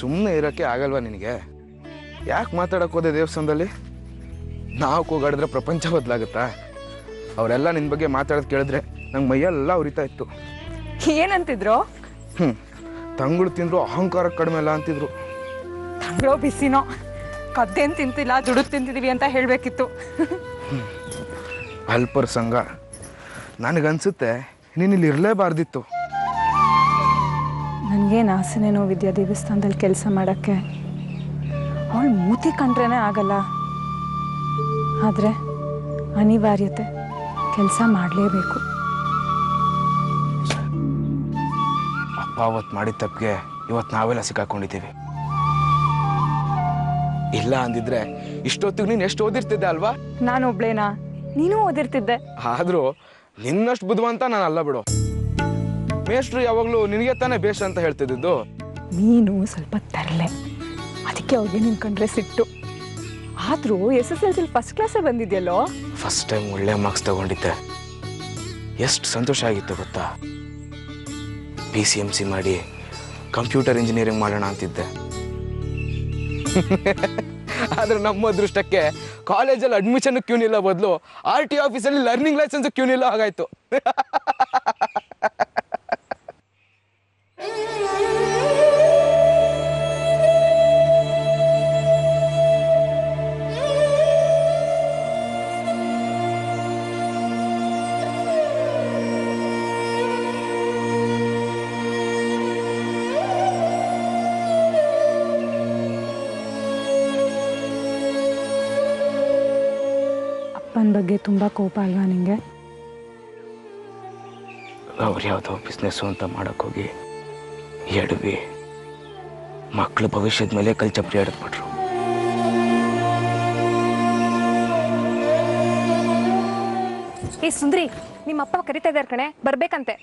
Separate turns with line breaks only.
ಸುಮ್ಮನೆ ಇರೋಕ್ಕೆ ಆಗಲ್ವಾ ನಿನಗೆ? ಯಾಕೆ ಮಾತಾಡೋಕೆ ಹೋದೆ ದೇವಸ್ಥಾನದಲ್ಲಿ? ನಾವು ಕೂಗಾಡಿದ್ರೆ ಪ್ರಪಂಚ ಬದಲಾಗುತ್ತಾ? ಅವರೆಲ್ಲ ನಿನ್ನ ಬಗ್ಗೆ ಮಾತಾಡೋದು ಕೇಳಿದ್ರೆ ನಂಗೆ ಮೈಯೆಲ್ಲ ಉರಿತಾ ಇತ್ತು.
ಏನಂತಿದ್ರು?
ತಂಗಳು ತಿಂದ್ರು ಅಹಂಕಾರ ಕಡಿಮೆ ಅಲ್ಲ ಅಂತಿದ್ರು.
ತಂಗಳೋ ಬಿಸಿನೋ ಕದ್ದೇನು ತಿಂತಿಲ್ಲ ದುಡುದು ತಿಂತಿದೀವಿ ಅಂತ ಹೇಳಬೇಕಿತ್ತು.
ಅಲ್ಪರ ಸಂಘ. ನನಗನ್ಸುತ್ತೆ ನೀನು ಇಲ್ಲಿ ಇರಲೇಬಾರ್ದಿತ್ತು.
ನನಗೇನು ಆಸೆನೇನೋ ವಿದ್ಯಾ ದೇವಸ್ಥಾನದಲ್ಲಿ ಕೆಲಸ ಮಾಡೋಕ್ಕೆ. ಅವಳು ಮೂತಿ ಕಂಡ್ರೇ ಆಗಲ್ಲ. ಆದರೆ ಅನಿವಾರ್ಯತೆ, ಕೆಲಸ ಮಾಡಲೇಬೇಕು.
ಅಪ್ಪ ಅವತ್ತು ಮಾಡಿದ ತಪ್ಪಿಗೆ ಇವತ್ತು ನಾವೆಲ್ಲ ಸಿಕ್ಕಾಕೊಂಡಿದ್ದೀವಿ. ಇಲ್ಲ ಅಂದಿದ್ರೆ ಇಷ್ಟೊತ್ತಿಗೆ ನೀನು ಎಷ್ಟು ಓದಿರ್ತಿದ್ದೆ ಅಲ್ವಾ?
ನಾನು ಒಬ್ಳೇನಾ? ನೀನು ಓದಿರ್ತಿದ್ದೆ.
ಆದರೂ ನಿನ್ನಷ್ಟು ಬುದ್ಧಿವಂತ ನಾನು ಅಲ್ಲ ಬಿಡು. ಮೇಷ್ಟ್ರು ಯಾವಾಗಲೂ ನಿನಗೆ ತಾನೇ ಬೇಷ ಅಂತ ಹೇಳ್ತಿದ್ದು.
ನೀನು ಸ್ವಲ್ಪ ತರಲೆ, ಅದಕ್ಕೆ ಅವ್ರಿಗೆ ನಿನ್ ಕಂಡ್ರೆ ಸಿಟ್ಟು. ಆದರೂ SSLC ಫಸ್ಟ್ ಕ್ಲಾಸೇ ಬಂದಿದ್ಯಲ್ಲೋ.
ಫಸ್ಟ್ ಟೈಮ್ ಒಳ್ಳೆ ಮಾರ್ಕ್ಸ್ ತಗೊಂಡಿದ್ದೆ. ಎಷ್ಟು ಸಂತೋಷ ಆಗಿತ್ತು ಗೊತ್ತಾ? PCMC ಮಾಡಿ ಕಂಪ್ಯೂಟರ್ ಇಂಜಿನಿಯರಿಂಗ್ ಮಾಡೋಣ ಅಂತಿದ್ದೆ. ಆದ್ರೆ ನಮ್ಮ ಅದೃಷ್ಟಕ್ಕೆ ಕಾಲೇಜಲ್ಲಿ ಅಡ್ಮಿಷನ್ ಕ್ಯೂನಿಲ್ಲ ಬದಲು RTO ಆಫೀಸಲ್ಲಿ ಲರ್ನಿಂಗ್ ಲೈಸೆನ್ಸ್ ಕ್ಯೂನಿಲ್ಲ ಆಗಾಯ್ತು.
ಅಪ್ಪನ ಬಗ್ಗೆ ತುಂಬ ಕೋಪ ಅಲ್ವಾ ನಿಂಗೆ?
ಅವ್ರು ಯಾವುದೋ ಬಿಸ್ನೆಸ್ಸು ಅಂತ ಮಾಡೋಕ್ಕೋಗಿ ಎಡವಿ ಮಕ್ಕಳ ಭವಿಷ್ಯದ ಮೇಲೆ ಕಲ್ಚಪ್ರಿ ಆಡಿದ್ಬಿಟ್ರು.
ಏ ಸುಂದ್ರಿ, ನಿಮ್ಮಪ್ಪ ಕರಿತಾ ಇದ್ದಾರೆ ಕಣೆ, ಬರ್ಬೇಕಂತೆ.